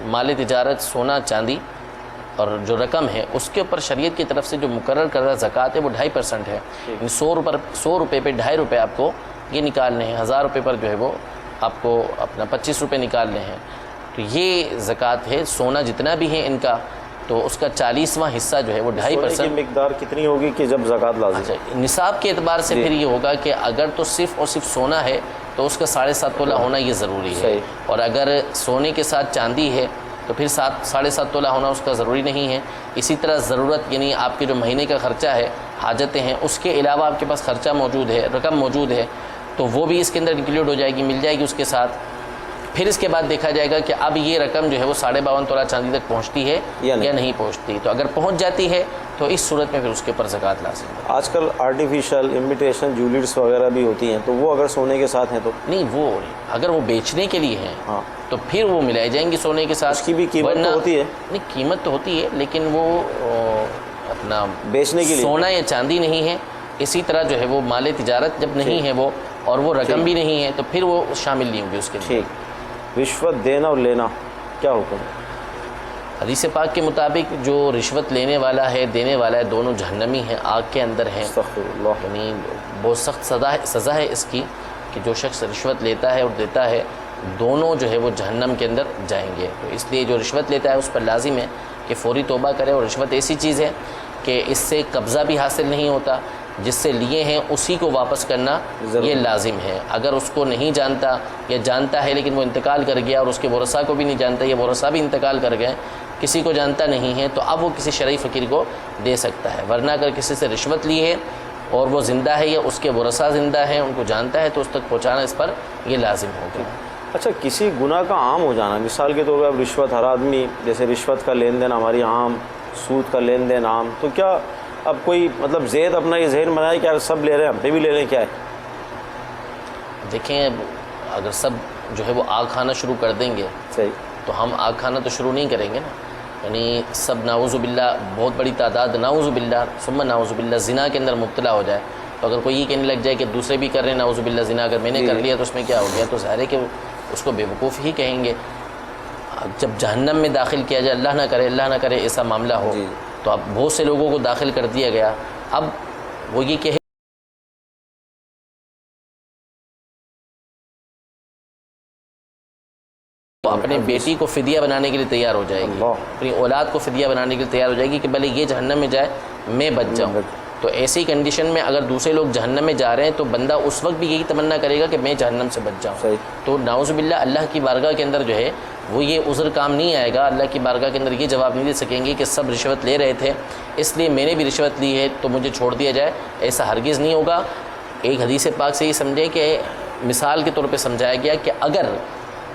مال تجارت سونا چاندی اور جو رقم ہے اس کے اوپر شریعت کی طرف سے جو مقرر کردہ زکوٰۃ ہے وہ 2.5% ہے، یعنی 100 روپے پہ 2.5 روپے آپ کو یہ نکالنے ہیں، 1000 روپے پر جو ہے وہ آپ کو اپنا 25 روپے نکالنے ہیں، تو یہ زکوٰۃ ہے۔ سونا جتنا بھی ہے ان کا تو اس کا 40واں حصہ جو ہے وہ 2.5%۔ سونے کی مقدار کتنی ہوگی کہ جب زکوٰۃ لازم؟ اچھا، نصاب کے اعتبار سے پھر یہ ہوگا کہ اگر تو صرف اور صرف سونا ہے تو اس کا 7.5 تولہ ہونا یہ ضروری ہے، صحیح۔ اور اگر سونے کے ساتھ چاندی ہے تو پھر 7.5 تولہ ہونا اس کا ضروری نہیں ہے۔ اسی طرح ضرورت یعنی آپ کے جو مہینے کا خرچہ ہے، حاجتیں ہیں، اس کے علاوہ آپ کے پاس خرچہ موجود ہے، رقم موجود ہے، تو وہ بھی اس کے اندر انکلوڈ ہو جائے گی، مل جائے گی اس کے ساتھ۔ پھر اس کے بعد دیکھا جائے گا کہ اب یہ رقم جو ہے وہ 52.5 تولہ چاندی تک پہنچتی ہے یا نہیں پہنچتی، تو اگر پہنچ جاتی ہے تو اس صورت میں پھر اس کے اوپر زکوٰۃ لازم ہے۔ آج کل آرٹیفیشل امیٹیشن جیولریز وغیرہ بھی ہوتی ہیں، تو وہ اگر سونے کے ساتھ ہیں تو نہیں، وہ اگر وہ بیچنے کے لیے ہیں ہاں تو پھر وہ ملائے جائیں گی سونے کے ساتھ۔ اس کی بھی قیمت تو ورنہ- ہوتی ہے؟ نہیں، قیمت تو ہوتی ہے، لیکن وہ اپنا بیچنے کے لیے سونا یا چاندی نہیں ہے۔ اسی طرح جو ہے وہ مال تجارت جب نہیں ہے وہ، اور وہ رقم بھی نہیں ہے، تو پھر وہ شامل نہیں ہوگی اس کے لیے۔ ٹھیک۔ رشوت دینا اور لینا کیا حکم ہے؟ حدیث پاک کے مطابق جو رشوت لینے والا ہے، دینے والا ہے، دونوں جہنمی ہیں، آگ کے اندر ہیں۔ استغفر اللہ۔ یعنی بہت سخت سزا ہے اس کی کہ جو شخص رشوت لیتا ہے اور دیتا ہے، دونوں جو ہے وہ جہنم کے اندر جائیں گے۔ تو اس لیے جو رشوت لیتا ہے اس پر لازم ہے کہ فوری توبہ کرے، اور رشوت ایسی چیز ہے کہ اس سے قبضہ بھی حاصل نہیں ہوتا، جس سے لیے ہیں اسی کو واپس کرنا یہ لازم ہے۔ اگر اس کو نہیں جانتا یا جانتا ہے لیکن وہ انتقال کر گیا اور اس کے ورثاء کو بھی نہیں جانتا، یہ ورثاء بھی انتقال کر گئے، کسی کو جانتا نہیں ہے، تو اب وہ کسی شرعی فقیر کو دے سکتا ہے۔ ورنہ اگر کسی سے رشوت لی ہے اور وہ زندہ ہے یا اس کے ورثاء زندہ ہیں، ان کو جانتا ہے، تو اس تک پہنچانا اس پر یہ لازم ہوگا۔ اچھا، کسی گناہ کا عام ہو جانا، مثال کے طور پر اب رشوت ہر آدمی، جیسے رشوت کا لین دین ہماری عام، سود کا لین دین عام، تو کیا اب کوئی مطلب زید اپنا یہ ذہن بنائے کہ یار سب لے رہے ہیں، ہم پہ بھی لے لیں، کیا ہے؟ دیکھیں، اگر سب جو ہے وہ آگ کھانا شروع کر دیں گے صحیح۔ تو ہم آگ کھانا تو شروع نہیں کریں گے نا۔ یعنی سب نعوذ باللہ، بہت بڑی تعداد نعوذ باللہ ثم نعوذ باللہ زنا کے اندر مبتلا ہو جائے، تو اگر کوئی یہ کہنے لگ جائے کہ دوسرے بھی کر رہے ہیں نعوذ باللہ زنا، اگر میں نے کر لیا تو اس میں کیا ہو گیا، تو ظاہر ہے کہ اس کو بیوقوف ہی کہیں گے۔ جب جہنم میں داخل کیا جائے، اللہ نہ کرے ایسا معاملہ ہو، تو اب بہت سے لوگوں کو داخل کر دیا گیا۔ اب وہ یہ کہ اپنے بیٹی کو فدیہ بنانے کے لیے تیار ہو جائے گی، اپنی اولاد کو فدیہ بنانے کے لیے تیار ہو جائے گی کہ بھلے یہ جہنم میں جائے میں بچ جاؤں۔ تو ایسی کنڈیشن میں اگر دوسرے لوگ جہنم میں جا رہے ہیں تو بندہ اس وقت بھی یہی تمنا کرے گا کہ میں جہنم سے بچ جاؤں۔ تو نعوذ باللہ اللہ کی بارگاہ کے اندر جو ہے وہ یہ عذر کام نہیں آئے گا، اللہ کی بارگاہ کے اندر یہ جواب نہیں دے سکیں گے کہ سب رشوت لے رہے تھے اس لیے میں نے بھی رشوت لی ہے تو مجھے چھوڑ دیا جائے، ایسا ہرگز نہیں ہوگا۔ ایک حدیث پاک سے یہ سمجھے کہ مثال کے طور پہ سمجھایا گیا کہ اگر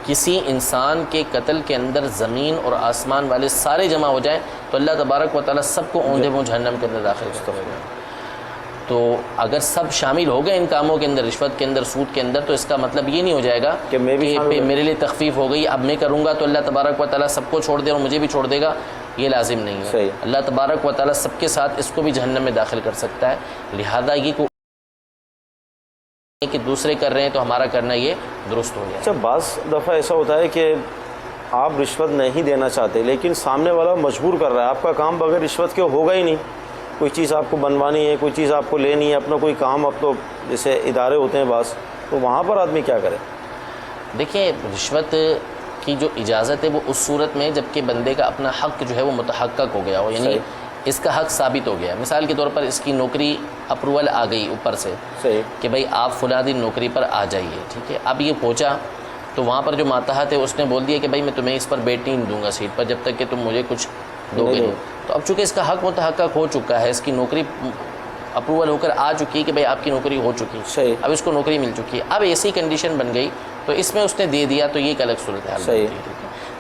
کسی انسان کے قتل کے اندر زمین اور آسمان والے سارے جمع ہو جائیں تو اللہ تبارک و تعالیٰ سب کو اوندے منہ جہنم کے اندر داخل کرے گا۔ تو اگر سب شامل ہو گئے ان کاموں کے اندر، رشوت کے اندر، سود کے اندر، تو اس کا مطلب یہ نہیں ہو جائے گا کہ میرے لیے تخفیف ہو گئی، اب میں کروں گا تو اللہ تبارک و تعالیٰ سب کو چھوڑ دے اور مجھے بھی چھوڑ دے گا، یہ لازم نہیں ہے۔ اللہ تبارک و تعالیٰ سب کے ساتھ اس کو بھی جہنم میں داخل کر سکتا ہے، لہذا یہ کو کہ دوسرے کر رہے ہیں تو ہمارا کرنا یہ درست ہو گیا۔ اچھا، بعض دفعہ ایسا ہوتا ہے کہ آپ رشوت نہیں دینا چاہتے لیکن سامنے والا مجبور کر رہا ہے، آپ کا کام بغیر رشوت کے ہوگا ہی نہیں، کوئی چیز آپ کو بنوانی ہے، کوئی چیز آپ کو لینی ہے، اپنا کوئی کام، اب تو جیسے ادارے ہوتے ہیں بعض، تو وہاں پر آدمی کیا کرے؟ دیکھیں، رشوت کی جو اجازت ہے وہ اس صورت میں جب کہ بندے کا اپنا حق جو ہے وہ متحقق ہو گیا ہو، یعنی اس کا حق ثابت ہو گیا۔ مثال کے طور پر اس کی نوکری اپروول آ گئی اوپر سے کہ بھائی آپ فلاں دن نوکری پر آ جائیے، ٹھیک ہے، اب یہ پہنچا تو وہاں پر جو ماتحت ہے اس نے بول دیا کہ بھائی میں تمہیں اس پر بیٹھ نہیں دوں گا سیٹ پر جب تک کہ تم مجھے کچھ دو گے نہیں۔ تو اب چونکہ اس کا حق متحقق ہو چکا ہے، اس کی نوکری اپروول ہو کر آ چکی ہے کہ بھئی آپ کی نوکری ہو چکی ہے، اب اس کو نوکری مل چکی ہے، اب ایسی کنڈیشن بن گئی تو اس میں اس نے دے دیا تو یہ ایک الگ صورتحال ہے۔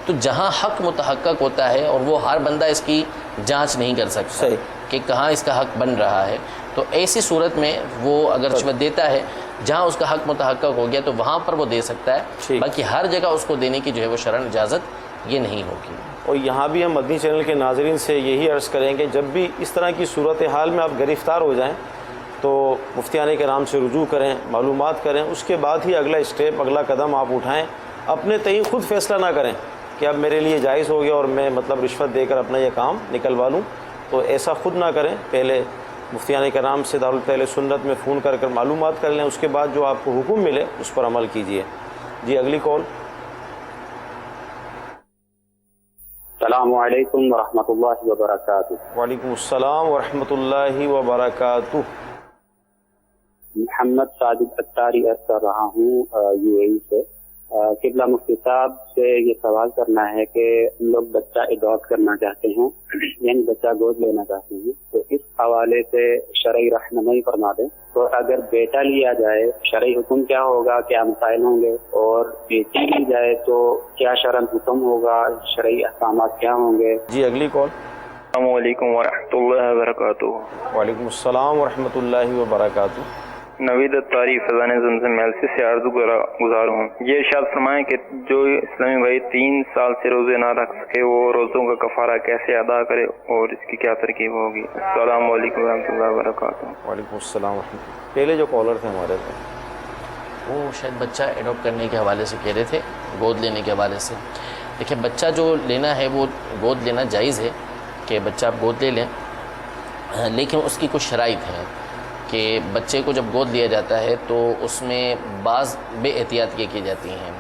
تو جہاں حق متحقق ہوتا ہے اور وہ ہر بندہ اس کی جانچ نہیں کر سکتا کہ کہاں اس کا حق بن رہا ہے، تو ایسی صورت میں وہ اگر رشوت دیتا ہے جہاں اس کا حق متحقق ہو گیا تو وہاں پر وہ دے سکتا ہے، باقی ہر جگہ اس کو دینے کی جو ہے وہ شرعاً اجازت یہ نہیں ہوگی۔ اور یہاں بھی ہم مدنی چینل کے ناظرین سے یہی عرض کریں کہ جب بھی اس طرح کی صورتحال میں آپ گرفتار ہو جائیں تو مفتیان کرام سے رجوع کریں، معلومات کریں، اس کے بعد ہی اگلا اسٹیپ، اگلا قدم آپ اٹھائیں، اپنے تئیں خود فیصلہ نہ کریں کہ اب میرے لیے جائز ہو گیا اور میں رشوت دے کر اپنا یہ کام نکلوا لوں، تو ایسا خود نہ کریں، پہلے مفتیان کرام سے دارالفضل سنت میں فون کر معلومات کر لیں، اس کے بعد جو آپ کو حکم ملے اس پر عمل کیجیے۔ جی اگلی کال۔ السلام علیکم ورحمۃ اللہ وبرکاتہ۔ وعلیکم السلام ورحمۃ اللہ وبرکاتہ۔ محمد صادق اتاری عرض کر رہا ہوں UAE سے۔ قبلہ مفتی صاحب سے یہ سوال کرنا ہے کہ ہم لوگ بچہ اڈاپٹ کرنا چاہتے ہیں، یعنی بچہ گود لینا چاہتے ہیں، تو اس حوالے سے شرعی رہنمائی فرما دیں۔ تو اگر بیٹا لیا جائے شرعی حکم کیا ہوگا، کیا مسائل ہوں گے، اور بیٹی لی جائے تو کیا شرعی حکم ہوگا، شرعی احکامات کیا ہوں گے۔ جی اگلی کال۔ السلام علیکم ورحمۃ اللہ وبرکاتہ۔ وعلیکم السلام ورحمۃ اللہ وبرکاتہ۔ نوید اتاری فیضان زمزم ایلسی سے عرض گزار ہوں۔ یہ ارشاد فرمائیں کہ جو اسلامی بھائی 3 سال سے روزے نہ رکھ سکے وہ روزوں کا کفارہ کیسے ادا کرے اور اس کی کیا ترکیب ہوگی؟ السلام علیکم ورحمۃ اللہ وبرکاتہ۔ وعلیکم السلام ورحمۃ اللہ۔ پہلے جو کالر تھے ہمارے وہ شاید بچہ اڈاپٹ کرنے کے حوالے سے کہہ رہے تھے، گود لینے کے حوالے سے۔ دیکھیں بچہ جو لینا ہے وہ گود لینا جائز ہے کہ بچہ آپ گود لے لیں، لیکن اس کی کچھ شرائط ہیں کہ بچے کو جب گود لیا جاتا ہے تو اس میں بعض بے احتیاطیاں کی جاتی ہیں۔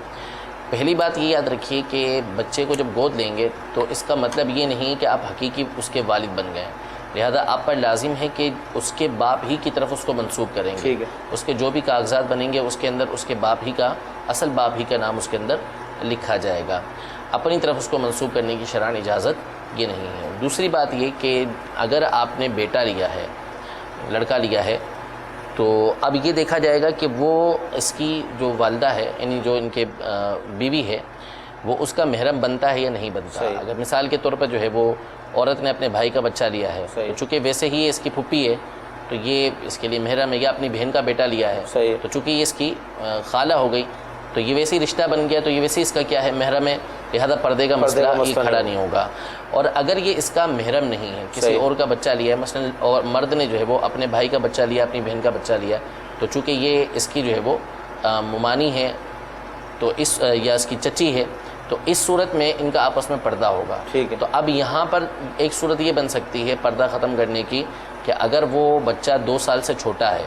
پہلی بات یہ یاد رکھیے کہ بچے کو جب گود لیں گے تو اس کا مطلب یہ نہیں کہ آپ حقیقی اس کے والد بن گئے، لہذا آپ پر لازم ہے کہ اس کے باپ ہی کی طرف اس کو منسوب کریں گے۔ اس کے جو بھی کاغذات بنیں گے اس کے اندر اس کے باپ ہی کا، اصل باپ ہی کا نام اس کے اندر لکھا جائے گا۔ اپنی طرف اس کو منسوب کرنے کی شرعاً اجازت یہ نہیں ہے۔ دوسری بات یہ کہ اگر آپ نے بیٹا لیا ہے، لڑکا لیا ہے، تو اب یہ دیکھا جائے گا کہ وہ اس کی جو والدہ ہے، یعنی جو ان کے بیوی ہے، وہ اس کا محرم بنتا ہے یا نہیں بنتا۔ اگر مثال کے طور پر جو ہے وہ عورت نے اپنے بھائی کا بچہ لیا ہے، تو چونکہ ویسے ہی اس کی پھپھی ہے تو یہ اس کے لیے محرم ہے، یا اپنی بہن کا بیٹا لیا ہے تو چونکہ یہ اس کی خالہ ہو گئی تو یہ ویسے ہی رشتہ بن گیا، تو یہ ویسے اس کا کیا ہے، محرم ہے، لہذا پردے کا مسئلہ یہ کھڑا نہیں ہوگا۔ اور اگر یہ اس کا محرم نہیں ہے، کسی اور کا بچہ لیا ہے، مثلا اور مرد نے جو ہے وہ اپنے بھائی کا بچہ لیا، اپنی بہن کا بچہ لیا، تو چونکہ یہ اس کی جو ہے وہ ممانی ہے تو اس یا اس کی چچی ہے، تو اس صورت میں ان کا آپس میں پردہ ہوگا۔ تو اب یہاں پر ایک صورت یہ بن سکتی ہے پردہ ختم کرنے کی کہ اگر وہ بچہ 2 سال سے چھوٹا ہے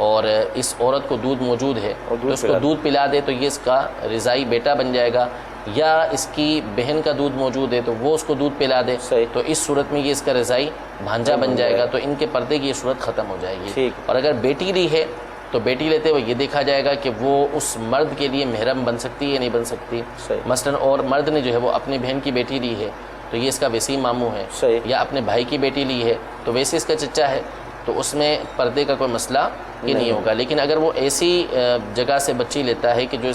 اور اس عورت کو دودھ موجود ہے تو اس کو دودھ پلا دے تو یہ اس کا رضائی بیٹا بن جائے گا، یا اس کی بہن کا دودھ موجود ہے تو وہ اس کو دودھ پلا دے تو اس صورت میں یہ اس کا رضائی بھانجا بن جائے گا، تو ان کے پردے کی یہ صورت ختم ہو جائے گی۔ اور اگر بیٹی لی ہے تو بیٹی لیتے ہوئے یہ دیکھا جائے گا کہ وہ اس مرد کے لیے محرم بن سکتی ہے یا نہیں بن سکتی۔ مثلا اور مرد نے جو ہے وہ اپنی بہن کی بیٹی لی ہے تو یہ اس کا ویسے ہی ماموں ہے، یا اپنے بھائی کی بیٹی لی ہے تو ویسے اس کا چچا ہے، تو اس میں پردے کا کوئی مسئلہ یہ نہیں ہوگا۔ لیکن اگر وہ ایسی جگہ سے بچی لیتا ہے کہ جو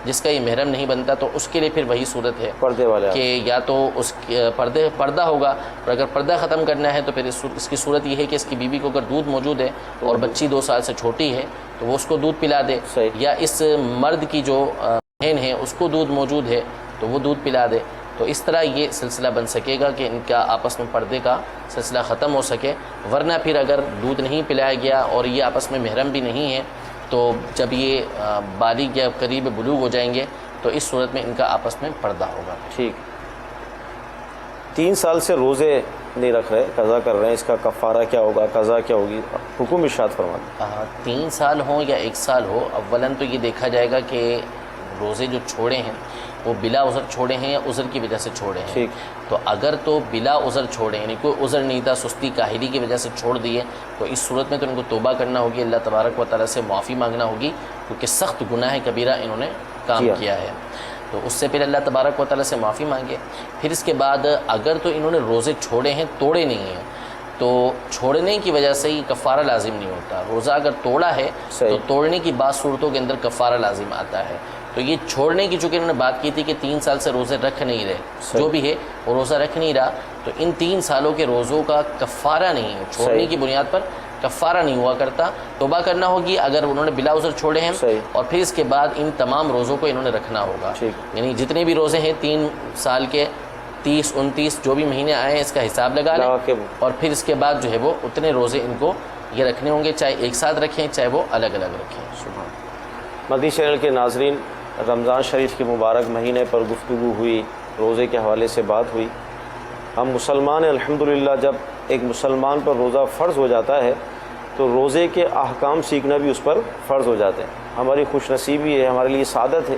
جس کا یہ محرم نہیں بنتا تو اس کے لیے پھر وہی صورت ہے پردے والا کہ یا تو اس پردہ ہوگا، اور اگر پردہ ختم کرنا ہے تو پھر اس کی صورت یہ ہے کہ اس کی بیوی کو اگر دودھ موجود ہے اور بچی 2 سال سے چھوٹی ہے تو وہ اس کو دودھ پلا دے، یا اس مرد کی جو بہن ہے اس کو دودھ موجود ہے تو وہ دودھ پلا دے، تو اس طرح یہ سلسلہ بن سکے گا کہ ان کا آپس میں پردے کا سلسلہ ختم ہو سکے۔ ورنہ پھر اگر دودھ نہیں پلایا گیا اور یہ آپس میں محرم بھی نہیں ہے تو جب یہ بالغ یا قریب بلوغ ہو جائیں گے تو اس صورت میں ان کا آپس میں پردہ ہوگا۔ ٹھیک۔ 3 سال سے روزے نہیں رکھ رہے، قضا کر رہے ہیں، اس کا کفارہ کیا ہوگا، قضا کیا ہوگی، حکم ارشاد فرما دیں۔ 3 سال ہوں یا 1 سال ہو، اولاً تو یہ دیکھا جائے گا کہ روزے جو چھوڑے ہیں وہ بلا عذر چھوڑے ہیں یا عذر کی وجہ سے چھوڑے ہیں۔ تو اگر تو بلا عذر چھوڑے یعنی کوئی عذر نہیں تھا، سستی کاہلی کی وجہ سے چھوڑ دیے، تو اس صورت میں تو ان کو توبہ کرنا ہوگی، اللہ تبارک و تعالیٰ سے معافی مانگنا ہوگی، کیونکہ سخت گناہ کبیرہ انہوں نے کام کیا ہے، تو اس سے پھر اللہ تبارک و تعالیٰ سے معافی مانگے۔ پھر اس کے بعد اگر تو انہوں نے روزے چھوڑے ہیں، توڑے نہیں ہیں، تو چھوڑنے کی وجہ سے یہ کفارہ لازم نہیں ہوتا۔ روزہ اگر توڑا ہے تو توڑنے کی بعض صورتوں کے اندر کفارہ لازم آتا ہے۔ تو یہ چھوڑنے کی چونکہ انہوں نے بات کی تھی کہ 3 سال سے روزے رکھ نہیں رہے، جو بھی ہے وہ روزہ رکھ نہیں رہا، تو ان 3 سالوں کے روزوں کا کفارہ نہیں ہے، چھوڑنے کی بنیاد پر کفارہ نہیں ہوا کرتا۔ توبہ کرنا ہوگی اگر انہوں نے بلا عذر چھوڑے ہیں، اور پھر اس کے بعد ان تمام روزوں کو انہوں نے رکھنا ہوگا، یعنی جتنے بھی روزے ہیں 3 سال کے 30 29 جو بھی مہینے آئے ہیں اس کا حساب لگا لیں، اور پھر اس کے بعد جو ہے وہ اتنے روزے ان کو یہ رکھنے ہوں گے، چاہے ایک ساتھ رکھیں چاہے وہ الگ الگ رکھیں۔ مدنی چینل کے ناظرین، رمضان شریف کے مبارک مہینے پر گفتگو ہوئی، روزے کے حوالے سے بات ہوئی۔ ہم مسلمان الحمدللہ جب ایک مسلمان پر روزہ فرض ہو جاتا ہے تو روزے کے احکام سیکھنا بھی اس پر فرض ہو جاتے ہیں۔ ہماری خوش نصیبی ہے، ہمارے لیے سعادت ہے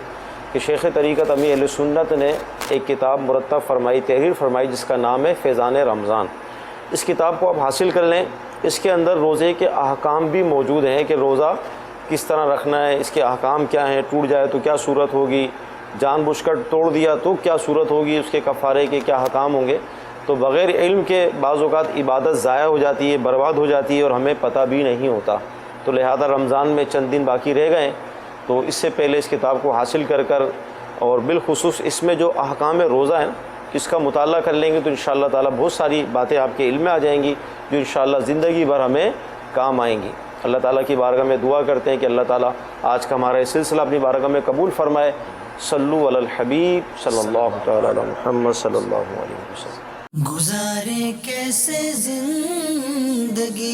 کہ شیخ طریقت امیر اہل سنت نے ایک کتاب مرتب فرمائی، تحریر فرمائی، جس کا نام ہے فیضان رمضان۔ اس کتاب کو آپ حاصل کر لیں، اس کے اندر روزے کے احکام بھی موجود ہیں کہ روزہ کس طرح رکھنا ہے، اس کے احکام کیا ہیں، ٹوٹ جائے تو کیا صورت ہوگی، جان بوجھ کر توڑ دیا تو کیا صورت ہوگی، اس کے کفارے کے کیا احکام ہوں گے۔ تو بغیر علم کے بعض اوقات عبادت ضائع ہو جاتی ہے، برباد ہو جاتی ہے اور ہمیں پتہ بھی نہیں ہوتا۔ تو لہذا رمضان میں چند دن باقی رہ گئے، تو اس سے پہلے اس کتاب کو حاصل کر اور بالخصوص اس میں جو احکام روزہ ہیں اس کا مطالعہ کر لیں گے تو انشاءاللہ تعالی بہت ساری باتیں آپ کے علم میں آ جائیں گی جو انشاءاللہ زندگی بھر ہمیں کام آئیں گی۔ اللہ تعالیٰ کی بارگاہ میں دعا کرتے ہیں کہ اللہ تعالیٰ آج کا ہمارا یہ سلسلہ اپنی بارگاہ میں قبول فرمائے۔ صلو علی الحبیب صلی اللہ تعالی علی محمد صلی اللہ علیہ وسلم۔ گزارے کیسے زندگی،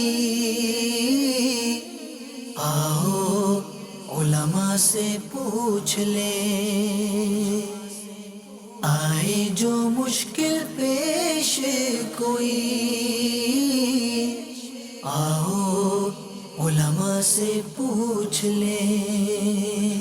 آؤ علماء سے پوچھ لیں، آئے جو مشکل پیش کوئی، آؤ علماء سے پوچھ لیں۔